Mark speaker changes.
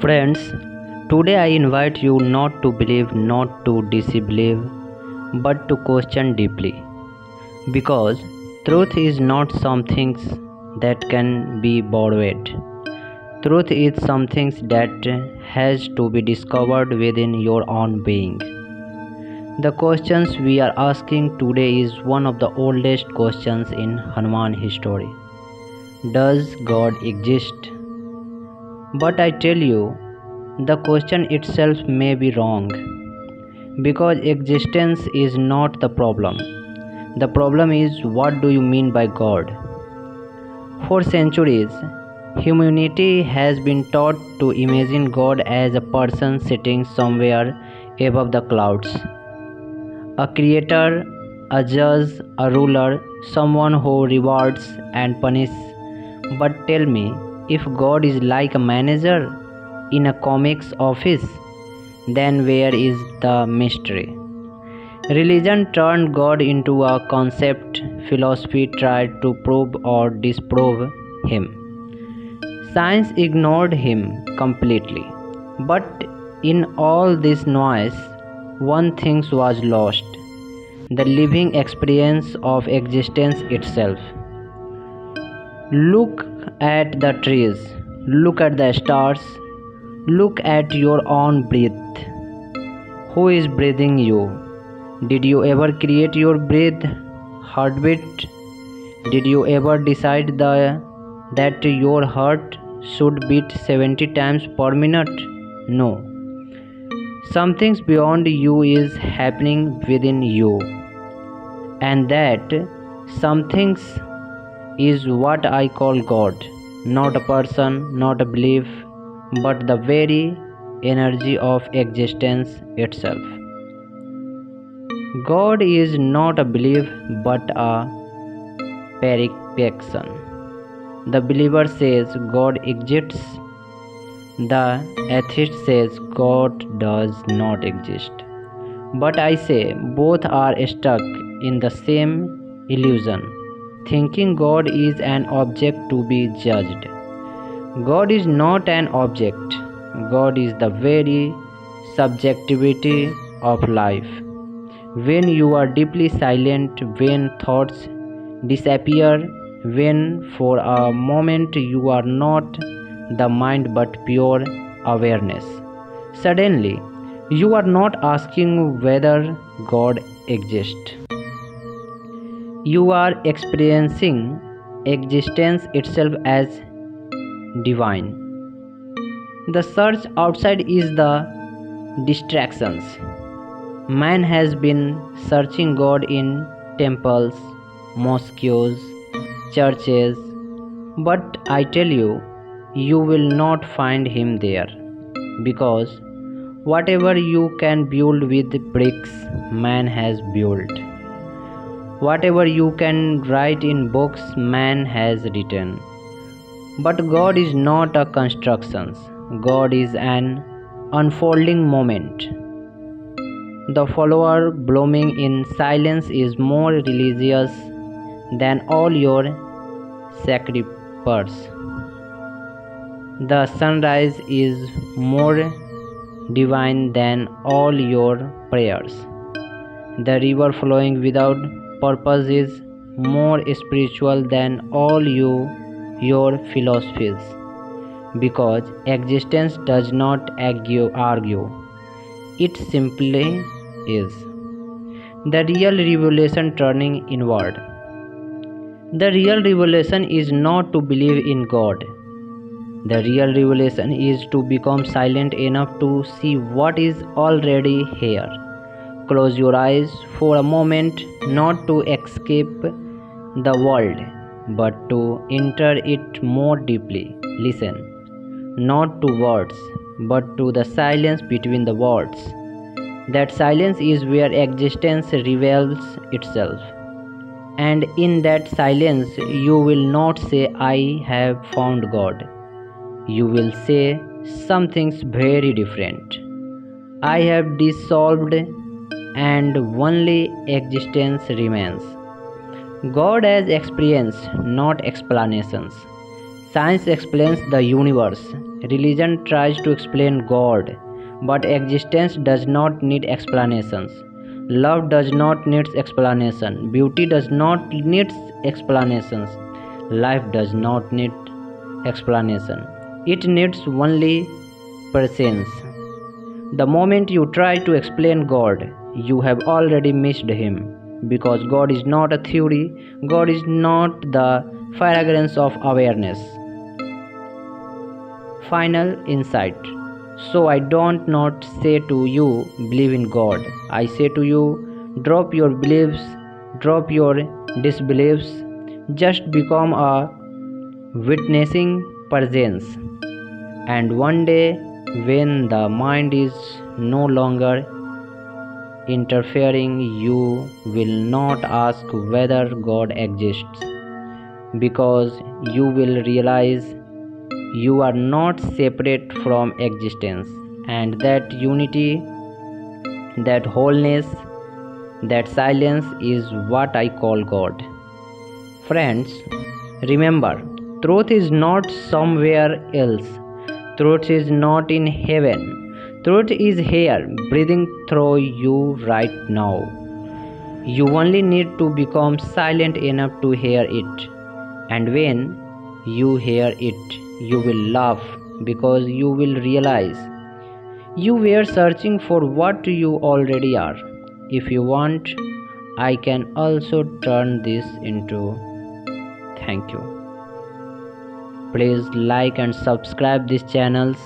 Speaker 1: Friends, today I invite you not to believe, not to disbelieve, but to question deeply. Because truth is not something that can be borrowed. Truth is something that has to be discovered within your own being. The questions we are asking today is one of the oldest questions in Hanuman history. Does God exist? But I tell you, the question itself may be wrong, because existence is not the problem. The problem is, what do you mean by God? For centuries, humanity has been taught to imagine God as a person sitting somewhere above the clouds, a creator, a judge, a ruler, someone who rewards and punishes. But tell me, if God is like a manager in a comics office, then where is the mystery? Religion turned God into a concept, philosophy tried to prove or disprove him. Science ignored him completely. But in all this noise, one thing was lost: the living experience of existence itself. Look at the trees, look at the stars, look at your own breath. Who is breathing you? Did you ever create your breath, heartbeat? Did you ever decide that your heart should beat 70 times per minute? No. Something beyond you is happening within you. And that something is what I call God. Not a person, not a belief, but the very energy of existence itself. God is not a belief but a perception. The believer says God exists. The atheist says God does not exist. But I say both are stuck in the same illusion, thinking God is an object to be judged. God is not an object. God is the very subjectivity of life. When you are deeply silent, when thoughts disappear, when for a moment you are not the mind but pure awareness, suddenly you are not asking whether God exists. You are experiencing existence itself as divine. The search outside is the distractions. Man has been searching God in temples, mosques, churches, but I tell you, you will not find him there, because whatever you can build with bricks, man has built. Whatever you can write in books, man has written. But God is not a construction. God is an unfolding moment. The flower blooming in silence is more religious than all your sacrifices. The sunrise is more divine than all your prayers. The river flowing without purpose is more spiritual than all your philosophies, because existence does not argue, it simply is. The real revelation turning inward. The real revelation is not to believe in God. The real revelation is to become silent enough to see what is already here. Close your eyes for a moment, not to escape the world, but to enter it more deeply. Listen, not to words, but to the silence between the words. That silence is where existence reveals itself. And in that silence, you will not say, I have found God. You will say something very different. I have dissolved, and only existence remains. God as experience, not explanations. Science explains the universe, Religion tries to explain God, but existence does not need explanations. Love does not need explanation. Beauty does not need explanations. Life does not need explanation. It needs only presence. The moment you try to explain God, you have already missed Him. Because God is not a theory, God is not the fragrance of awareness. Final insight. So I don't not say to you, believe in God. I say to you, drop your beliefs, drop your disbeliefs, just become a witnessing presence. And one day, when the mind is no longer interfering, you will not ask whether God exists, because you will realize you are not separate from existence, and that unity, that wholeness, that silence is what I call God. Friends, remember, truth is not somewhere else. Truth is not in heaven. Truth is here, breathing through you right now. You only need to become silent enough to hear it. And when you hear it, you will laugh, because you will realize you were searching for what you already are. If you want, I can also turn this into thank you. Please like and subscribe these channels.